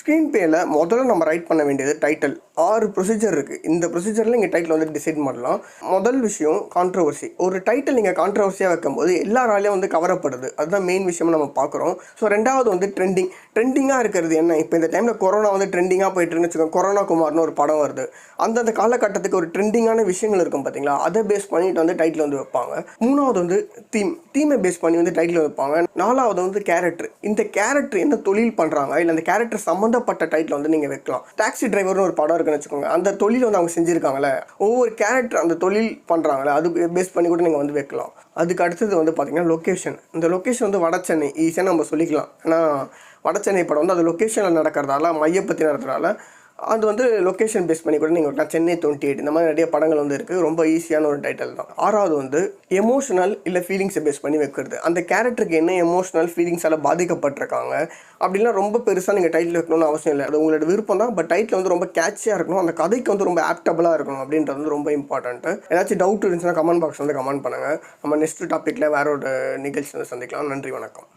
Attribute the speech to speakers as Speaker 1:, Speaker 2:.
Speaker 1: Screen பேயில் முதல்ல நம்ம right பண்ண வேண்டியது டைட்டில். 6 ப்ரொசீஜர் இருக்குது. இந்த ப்ரொசீஜரில் நீங்கள் டைட்டில் வந்து டிசைட் பண்ணலாம். முதல் விஷயம் கான்ட்ரவர்சி. ஒரு டைட்டில் நீங்கள் கான்ட்ரவர்சியாக வைக்கும்போது எல்லாராலையும் வந்து கவரப்படுது. அதுதான் மெயின் விஷயம் நம்ம பார்க்குறோம். ஸோ ரெண்டாவது வந்து ட்ரெண்டிங்காக இருக்கிறது என்ன? இப்போ இந்த டைமில் கொரோனா வந்து ட்ரெண்டிங்காக போயிட்டுருக்குன்னு வச்சுக்கோங்க. கொரோனா குமார்னு ஒரு படம் வருது. அந்தந்த காலகட்டத்துக்கு ஒரு ட்ரெண்டிங்கான விஷயங்கள் இருக்கும் பார்த்தீங்களா, அதை பேஸ் பண்ணிட்டு வந்து டைட்டில் வந்து வைப்பாங்க. மூணாவது வந்து தீமை பேஸ் பண்ணி வந்து டைட்டில் வைப்பாங்க. நாலாவது வந்து கேரக்டர். இந்த கேரக்டர் என்ன தொழில் பண்ணுறாங்க, இல்லை அந்த கேரக்டர் சம்மந்தப்பட்ட டைட்டில் வந்து நீங்கள் வைக்கலாம். டாக்ஸி டிரைவர்னு ஒரு படம் இருக்குன்னு வச்சுக்கோங்க. அந்த தொழில் வந்து அவங்க செஞ்சுருக்காங்களே, ஒவ்வொரு கேரக்டர் அந்த தொழில் பண்ணுறாங்களே, அது பேஸ் பண்ணி கூட நீங்கள் வந்து வைக்கலாம். அதுக்கு அடுத்தது வந்து பார்த்தீங்கன்னா லொக்கேஷன். இந்த லொக்கேஷன் வந்து வட சென்னை ஈஸியாக நம்ம சொல்லிக்கலாம். ஏன்னா வட சென்னை படம் வந்து அது லொக்கேஷனில் நடக்கிறதால, மையப்பற்றி நடக்கிறதால அது வந்து லொக்கேஷன் பேஸ் பண்ணி கூட நீங்கள் விட்டலாம். சென்னை 28 இந்த மாதிரி நிறைய படங்கள் வந்து இருக்குது. ரொம்ப ஈஸியான ஒரு டைட்டில் தான். ஆறாவது வந்து எமோஷனல் இல்லை ஃபீலிங்ஸை பேஸ் பண்ணி வைக்கிறது. அந்த கேரக்டருக்கு என்ன எமோஷனல் ஃபீலிங்ஸால் பாதிக்கப்பட்டிருக்காங்க அப்படின்லாம் ரொம்ப பெருசாக நீங்கள் டைட்டில் வைக்கணும்னு அவசியம் இல்லை. அது உங்களோட விருப்பம் தான். பட் டைட்டில் வந்து ரொம்ப கேட்சியாக இருக்கணும், அந்த கதைக்கு வந்து ரொம்ப ஆப்டபுளாக இருக்கணும் அப்படின்றது வந்து ரொம்ப இம்பார்ட்டன்ட்டு. ஏதாச்சும் டவுட் இருந்துச்சுன்னா கமெண்ட் பாக்ஸ் வந்து கமெண்ட் பண்ணுங்கள். நம்ம நெக்ஸ்ட் டாப்பிக்கில் வேற ஒரு நிகழ்ச்சி வந்து சந்திக்கலாம். நன்றி, வணக்கம்.